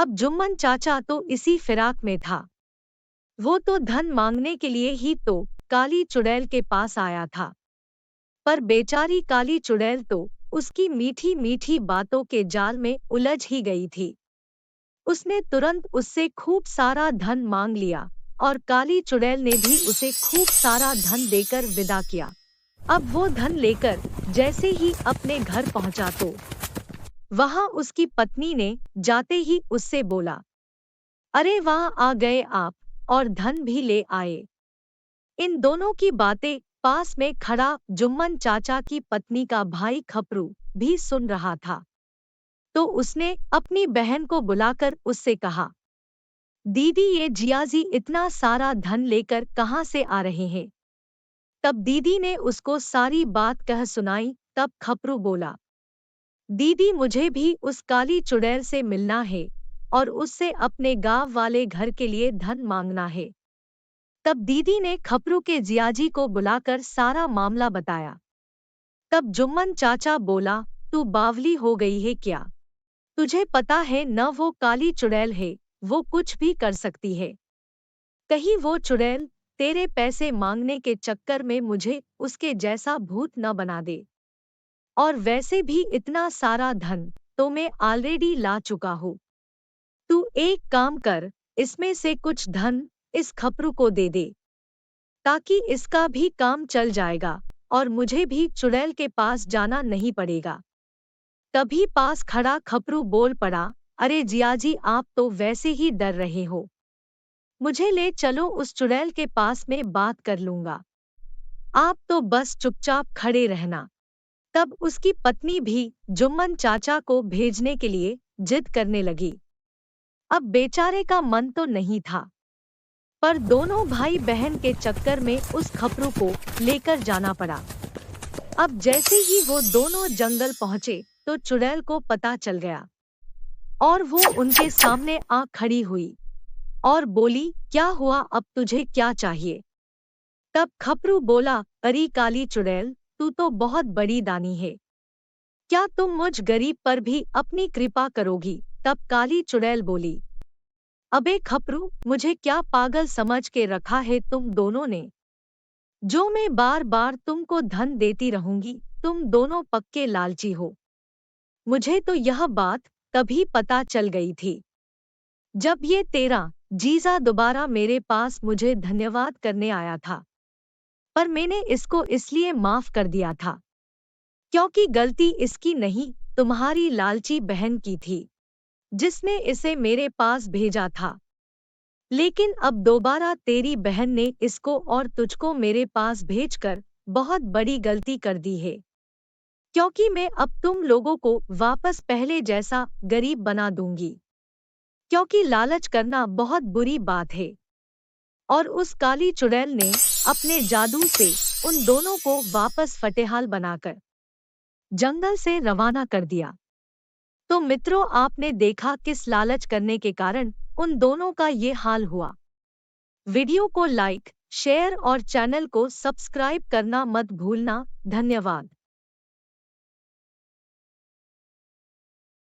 अब जुम्मन चाचा तो इसी फिराक में था। वो तो धन मांगने के लिए ही तो काली चुड़ैल के पास आया था। पर बेचारी काली चुड़ैल तो उसकी मीठी मीठी बातों के जाल में उलझ ही गई थी। उसने तुरंत उससे खूब सारा धन मांग लिया और काली चुड़ैल ने भी उसे खूब सारा धन देकर विदा किया। अब वो धन लेकर जैसे ही अपने घर पहुंचा तो वहां उसकी पत्नी ने जाते ही उससे बोला, अरे वहां आ गए आप, और धन भी ले आए। इन दोनों की बातें पास में खड़ा जुम्मन चाचा की पत्नी का भाई खपरू भी सुन रहा था। तो उसने अपनी बहन को बुलाकर उससे कहा, दीदी ये जियाजी इतना सारा धन लेकर कहाँ से आ रहे हैं? तब दीदी ने उसको सारी बात कह सुनाई। तब खपरू बोला, दीदी मुझे भी उस काली चुड़ैल से मिलना है और उससे अपने गांव वाले घर के लिए धन मांगना है। तब दीदी ने खपरू के जियाजी को बुलाकर सारा मामला बताया। तब जुम्मन चाचा बोला, तू बावली हो गई है क्या? तुझे पता है न वो काली चुड़ैल है, वो कुछ भी कर सकती है। कहीं वो चुड़ैल तेरे पैसे मांगने के चक्कर में मुझे उसके जैसा भूत न बना दे। और वैसे भी इतना सारा धन तो मैं ऑलरेडी ला चुका हूँ। तू एक काम कर, इसमें से कुछ धन इस खपरू को दे दे, ताकि इसका भी काम चल जाएगा और मुझे भी चुड़ैल के पास जाना नहीं पड़ेगा। तभी पास खड़ा खपरू बोल पड़ा, अरे जियाजी आप तो वैसे ही डर रहे हो, मुझे ले चलो, उस चुड़ैल के पास में बात कर लूंगा, आप तो बस चुपचाप खड़े रहना। तब उसकी पत्नी भी जुम्मन चाचा को भेजने के लिए जिद करने लगी। अब बेचारे का मन तो नहीं था, पर दोनों भाई बहन के चक्कर में उस खपरू को लेकर जाना पड़ा। अब जैसे ही वो दोनों जंगल पहुंचे तो चुड़ैल को पता चल गया और वो उनके सामने आ खड़ी हुई और बोली, क्या हुआ, अब तुझे क्या चाहिए? तब खपरू बोला, अरे काली चुड़ैल, तू तो बहुत बड़ी दानी है, क्या तुम मुझ गरीब पर भी अपनी कृपा करोगी? तब काली चुड़ैल बोली, अबे खपरू, मुझे क्या पागल समझ के रखा है तुम दोनों ने, जो मैं बार बार तुमको धन देती रहूंगी? तुम दोनों पक्के लालची हो। मुझे तो यह बात तभी पता चल गई थी जब ये तेरा जीजा दोबारा मेरे पास मुझे धन्यवाद करने आया था, पर मैंने इसको इसलिए माफ कर दिया था क्योंकि गलती इसकी नहीं, तुम्हारी लालची बहन की थी, जिसने इसे मेरे पास भेजा था। लेकिन अब दोबारा तेरी बहन ने इसको और तुझको मेरे पास भेजकर बहुत बड़ी गलती कर दी है, क्योंकि मैं अब तुम लोगों को वापस पहले जैसा गरीब बना दूंगी, क्योंकि लालच करना बहुत बुरी बात है। और उस काली चुड़ैल ने अपने जादू से उन दोनों को वापस फटेहाल बनाकर जंगल से रवाना कर दिया। तो मित्रों, आपने देखा किस लालच करने के कारण उन दोनों का ये हाल हुआ। वीडियो को लाइक, शेयर और चैनल को सब्सक्राइब करना मत भूलना। धन्यवाद।